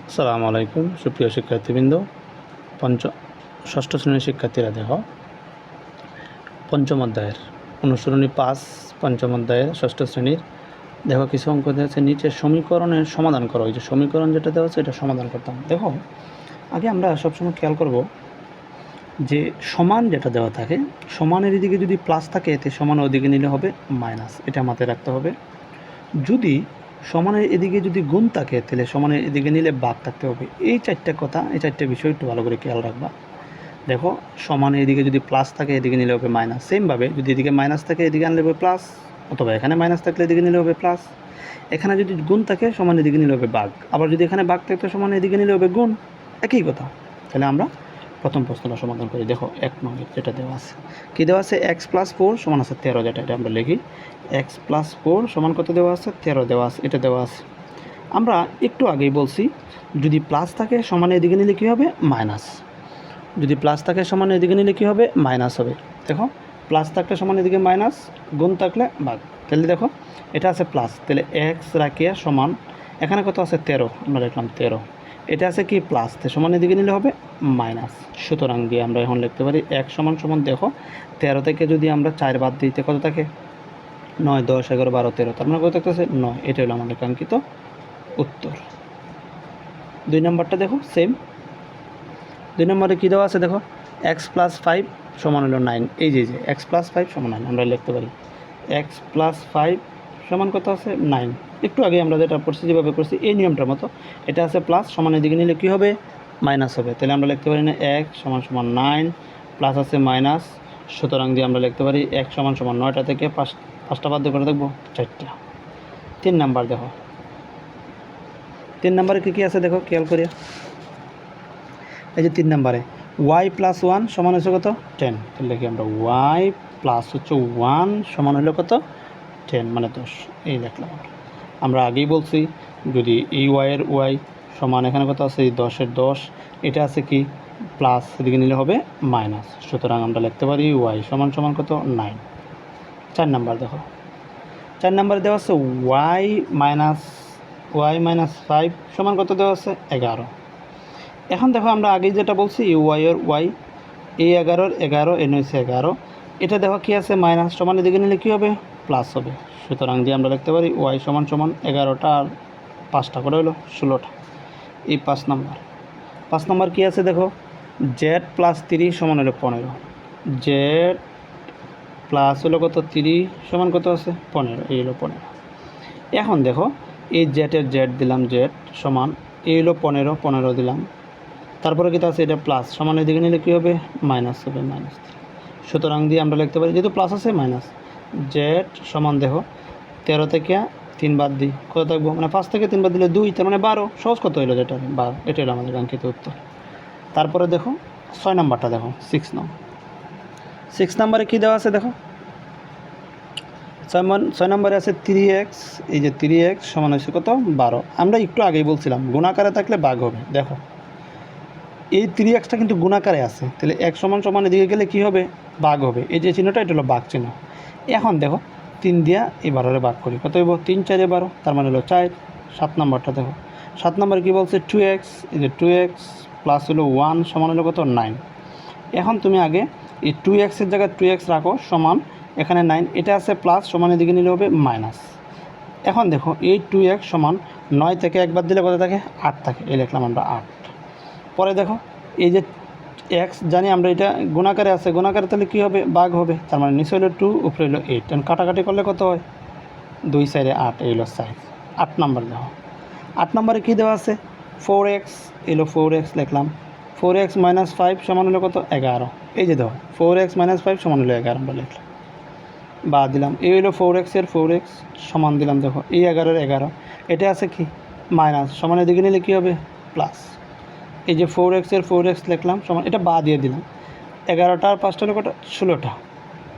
আসসালামু আলাইকুম সুপ্রিয় শিক্ষার্থীবৃন্দ। ষষ্ঠ শ্রেণীর শিক্ষার্থীরা দেখো পঞ্চম অধ্যায়ের অনুসরণী 5 পঞ্চম অধ্যায়ের ষষ্ঠ শ্রেণীর দেখো কিছু অঙ্ক দেওয়া আছে। নিচে সমীকরণের সমাধান করো। এই যে সমীকরণ যেটা দেওয়া আছে এটা সমাধান করতাম। দেখো আগে আমরা সবসময় খেয়াল করব যে সমান যেটা দেওয়া থাকে, সমানের এদিকে যদি প্লাস থাকে এতে সমান ওদিকে নিলে হবে মাইনাস, এটা মাথায় রাখতে হবে। যদি সমানের এদিকে যদি গুণ থাকে তাহলে সমানের এদিকে নিলে ভাগ থাকতে হবে। এই চারটে কথা, এই চারটে বিষয় একটু ভালো করে খেয়াল রাখবা। দেখো সমানের এদিকে যদি প্লাস থাকে এদিকে নিলে হবে মাইনাস, সেমভাবে যদি এদিকে মাইনাস থাকে এদিকে আনলে হবে প্লাস, অথবা এখানে মাইনাস থাকলে এদিকে নিলে হবে প্লাস। এখানে যদি গুণ থাকে সমান এদিকে নিলে হবে ভাগ, আবার যদি এখানে ভাগ থাকতে সমান এদিকে নিলে হবে গুণ, একই কথা। তাহলে আমরা প্রথম প্রশ্নটা সমাধান করি। দেখো 1 নম্বর যেটা দেওয়া আছে, কী দেওয়া আছে? x+4 সমান আছে 13, যেটা এটা আমরা লিখি। x+4 সমান কত দেওয়া আছে? 13 দেওয়া আছে, এটা দেওয়া আছে। আমরা একটু আগেই বলছি যদি প্লাস থাকে সমান এদিকে নিলে কী হবে? মাইনাস। যদি প্লাস থাকে সমান এদিকে নিলে কী হবে? মাইনাস হবে। দেখো প্লাস থাকলে সমান এদিকে মাইনাস, গুণ থাকলে ভাগ। তাহলে দেখো এটা আছে প্লাস, তাহলে এক্স রাখিয়া সমান এখানে কত আছে? 13, আমরা লিখলাম 13। এটা আছে কি প্লাস, তো সমান এদিকে নিলে হবে মাইনাস। সুতরাং দিয়ে আমরা এখন লিখতে পারি এক সমান সমান, দেখো 13 থেকে যদি আমরা 4 বাদ দিতে কত থাকে? 9, 10, 11, 12, 13, তার মানে কত থাকতেছে? 9। এটা হলো আমাদের কাঙ্ক্ষিত উত্তর। 2 নম্বরটা দেখো সেম। 2 নম্বরে কী দেওয়া আছে? দেখো x+5 সমান হলো 9। এই যে x+5 সমান 9 আমরা লিখতে পারি। x+5 সমান কত আছে? 9। একটু আগে আমরা যেটা পড়ছি, যেভাবে করছি এই নিয়মটার মতো, এটা আছে প্লাস, সমান এদিকে নিলে কী হবে? মাইনাস হবে। তাহলে আমরা লিখতে পারি না x সমান সমান 9 প্লাস আছে মাইনাস, সুতরাং দিয়ে আমরা লিখতে পারি x সমান সমান 9টা থেকে 5টা বাদ দিয়ে করে দেখবো 4টা। 3 নাম্বার দেখো, 3 নাম্বারে কী আছে দেখো খেয়াল করিয়া। এই যে 3 নম্বরে y+1 সমান হচ্ছে কত? 10। তাহলে দেখি আমরা y+1 সমান হলো কত? 10, মানে 10। এই দেখলাম আমরা আগেই বলছি যদি এই ওয়াইয়ের ওয়াই সমান এখানে কত আছে? এই 10-এর 10, এটা আছে কি প্লাস, এদিকে নিলে হবে মাইনাস। সুতরাং আমরা লিখতে পারি ওয়াই সমান সমান কত? 9। 4 নাম্বার দেখো, 4 নাম্বারে দেওয়া আছে y-5 সমান কত দেওয়া আছে? 11। এখন দেখো আমরা আগেই যেটা বলছি ওয়াইয়ের ওয়াই, এই 11-এর 11, এন হয়েছে 11, এটা দেখো কী আছে? মাইনাস, সমান এদিকে নিলে কী হবে? প্লাস হবে। সুতরাং দিয়ে আমরা লিখতে পারি ওয়াই সমান সমান 11টা আর 5টা করে হলো 16টা। এই 5 নাম্বার। 5 নাম্বার কী আছে দেখো, z+3 সমান হলো 15। জেড প্লাস হলো কত? 3 সমান কত আছে? 15। এই হলো 15। এখন দেখো এই জেটের জেড দিলাম, জেড সমান এই হলো 15 দিলাম, তারপরে কী আছে? এটা প্লাস, সমান এদিকে নিলে কী হবে? মাইনাস হবে, মাইনাস। সুতরাং দিয়ে আমরা লিখতে পারি যেহেতু প্লাস আছে মাইনাস, জেড সমান দেখো 13 থেকে 3 বাদ দিই কত থাকবো? মানে 5 থেকে 3 বাদ দিলে 2, তার মানে 12। সহজ কত হলো? যেটা 12। এটা হলো আমাদের কাঙ্ক্ষিত উত্তর। তারপরে দেখো 6 নাম্বারটা দেখো, 6 নাম্বারে কী দেওয়া আছে দেখো, 6 নম্বরে আছে 3x। এই যে 3x সমান হচ্ছে কত? 12। আমরা একটু আগেই বলছিলাম গুণাকারে থাকলে ভাগ হবে। দেখো এই 3xটা কিন্তু গুণাকারে আছে, তাহলে এক সমান সমান এদিকে গেলে কী হবে? ভাগ হবে। এই যে চিহ্নটা এটা হলো ভাগ চিহ্ন। এখন দেখো 3 দিয়া এই 12-রে ভাগ করি, কত হইব? 3 4 12, তার মানে হলো 4। 7 নম্বরটা দেখো, 7 নম্বরে কী বলছে? 2x। এই যে 2x প্লাস হলো 1 সমান হলো কত? 9। এখন তুমি আগে এই 2x-এর জায়গায় 2x রাখো সমান এখানে 9, এটা আছে প্লাস, সমান এদিকে নিলে হবে মাইনাস। এখন দেখো এই 2x সমান 9 থেকে 1 বাদ দিলে কত থাকে? 8 থাকে। এই লিখলাম আমরা 8। পরে দেখো এই যে এক্স জানি আমরা, এটা গুণাকারে আছে, গুণাকারে তাহলে কী হবে? ভাগ হবে। তার মানে নিচে হলো 2, উপরে হলো 8, কারণ কাটাকাটি করলে কত হয়? 2 4 8, এই হলো সাইজ। 8 নাম্বার দেখো, 8 নম্বরে কী দেওয়া আছে? 4x। এলো 4x লিখলাম। 4x - 5 সমান হলো কত? 11। এই যে দেখো 4x - 5 সমান হলো 11 আমরা লিখলাম, বা দিলাম। এই হলো 4x-এর 4x সমান দিলাম, দেখো এই 11-এর 11, এটা আছে কি মাইনাস, সমান এদিকে নিলে কী হবে? প্লাস। এই যে 4x-এর 4x লিখলাম সমান, এটা বা দিয়ে দিলাম। 11টা আর 5টা হলো কটা? 16টা।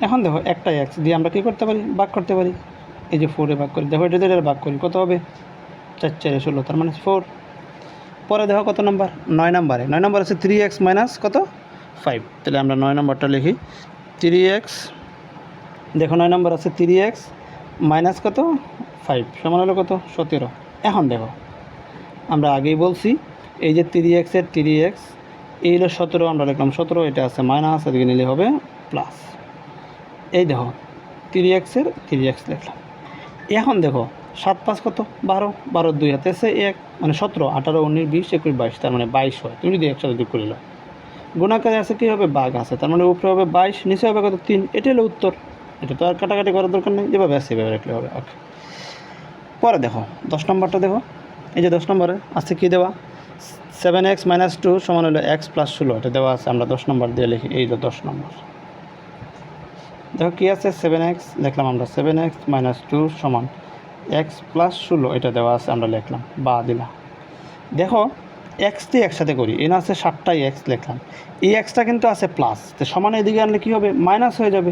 এখন দেখো একটা x দিয়ে আমরা কী করতে পারি? ভাগ করতে পারি। এই যে 4-এ ভাগ করি, দেখো এটা দিয়ে ভাগ করি, কত হবে? 4 4 16, তার মানে 4। পরে দেখো কত নাম্বার? 9 নাম্বারে। 9 নাম্বার আছে 3x - কত? 5। তাহলে আমরা 9 নাম্বারটা লিখি। 3x, দেখো 9 নাম্বার আছে 3x - কত? 5 সমান হলো কত? 17। এখন দেখো আমরা আগেই বলছি এই যে 3x-এর 3x, এই হলো 17, আমরা লিখলাম 17, এটা আছে মাইনাস, এদিকে নিলে হবে প্লাস। এই দেখো 3x-এর 3x লিখলাম। এখন দেখো 7 5 কত, 12, 12 2 হাতে আছে 1, মানে 17, 18 19 20 21 22, তার মানে 22 হয়। তুমি যদি একসাথে যোগ করে নাও, গুণাকারে আছে কী হবে, ভাগ আছে, তার মানে উপরে হবে 22, নিচে হবে কত 3। এটাই হলো উত্তর। এটা তো আর কাটাকাটি করার দরকার নেই, যেভাবে আছে এভাবে রাখলে হবে। ওকে, পরে দেখো 10 নম্বরটা দেখো। এই যে 10 নম্বরে আছে কী দেওয়া, 7x - 2 সমান হলো x + 16, এটা দেওয়া আছে। আমরা 10 নম্বর দিয়ে লিখি, এই যে 10 নম্বর। দেখো কী আছে, 7x লিখলাম আমরা, 7x - 2 সমান x + 16, এটা দেওয়া আছে, আমরা লিখলাম বা দিলাম। দেখো এক্সটি একসাথে করি, এখানে আছে 7টাই এক্স লিখলাম, এই এক্সটা কিন্তু আছে প্লাস, তো সমান এদিকে আনলে কী হবে, মাইনাস হয়ে যাবে।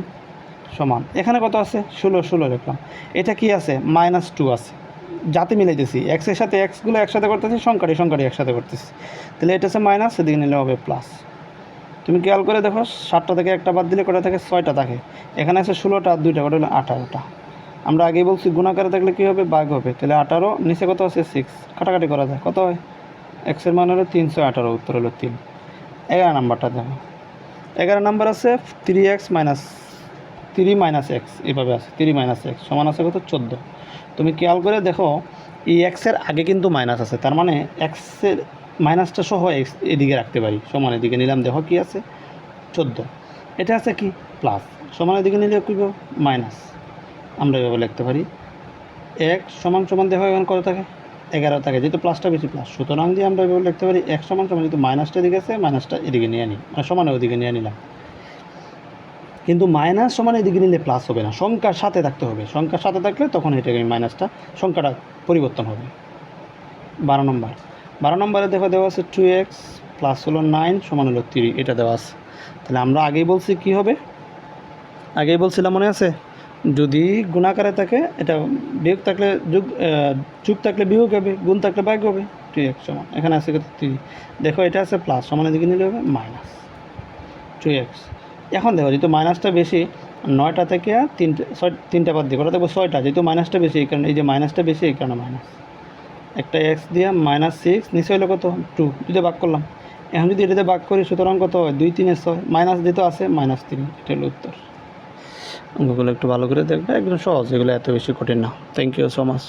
সমান এখানে কত আছে, 16 লিখলাম। এটা কি আছে, -2 আছে, যাতে মিলাইতেছি এক্সের সাথে এক্সগুলো একসাথে করতেছি, সংখ্যাটি একসাথে করতেছি, তাহলে এটা আছে মাইনাস, এদিকে নিলে হবে প্লাস। তুমি খেয়াল করে দেখো, 7টা থেকে একটা বাদ দিলে কটা থাকে, 6টা থাকে। এখানে আছে 16টা আর 2টা, কটা হলো 18টা। আমরা আগেই বলছি গুণাকারে থাকলে কী হবে, ভাগ হবে, তাহলে 18, নিচে কত আছে 6, কাটাকাটি করা যায়, কত হয়, এক্সের মান হলো 318, উত্তর হলো 3। 11 নাম্বারটা দেখো, 11 নাম্বার আছে 3x - 3 - x, এভাবে আছে 3 - x সমান আছে কত, 14। তুমি খেয়াল করে দেখো, এই এক্সের আগে কিন্তু মাইনাস আছে, তার মানে এক্সের মাইনাসটা সহ এক্স এদিকে রাখতে পারি, সমান এদিকে নিলাম, দেখো কি আছে 14। এটা আছে কি প্লাস, সমান এদিকে নিলে কী মাইনাস, আমরা এভাবে লিখতে পারি। x সমান দেখো এখানে কত থাকে, 11 থাকে, যেহেতু প্লাসটা বেশি প্লাস, সুতরাং দিয়ে আমরা এভাবে লিখতে পারি x সমান যেহেতু মাইনাসটা এদিকে আছে, মাইনাসটা এদিকে নিয়ে নিই, মানে সমান ওদিকে নিয়ে নিলাম। কিন্তু মাইনাস সমান এদিকে নিলে প্লাস হবে না, সংখ্যার সাথে থাকতে হবে, সংখ্যার সাথে থাকলে তখন এটাকে মাইনাসটা সংখ্যাটা পরিবর্তন হবে। 12 নম্বরে দেখো দেওয়া আছে 2x প্লাস হলো 9 সমান হলো 3, এটা দেওয়া আছে। তাহলে আমরা আগেই বলছি কি হবে, আগেই বলছিলাম মনে আছে, যদি গুণাকারে থাকে এটা বিয়োগ থাকলে যোগ থাকলে বিয়োগ হবে, গুণ থাকলে ভাগ হবে। 2x সমান এখানে আছে কত 3, দেখো এটা আছে প্লাস, সমানের দিকে নিলে হবে মাইনাস 2x। এখন দেখো যেহেতু মাইনাসটা বেশি, 9টা থেকে 3টা বাদ দিয়ে কটা দেখবো 6টা, যেহেতু মাইনাসটা বেশি এই কারণে, এই যে মাইনাসটা বেশি এই কারণে মাইনাস, একটা x দিয়ে -6, নিচে হলো কত 2, যদি ভাগ করলাম। এখন যদি এটাতে ভাগ করি, সুতরাং কত হয়, 2 3 6, মাইনাস যেহেতু আছে -3, এটা হলো উত্তর। অঙ্কগুলো একটু ভালো করে দেখবে, একদম সহজ, এগুলো এত বেশি কঠিন না। Thank you so much.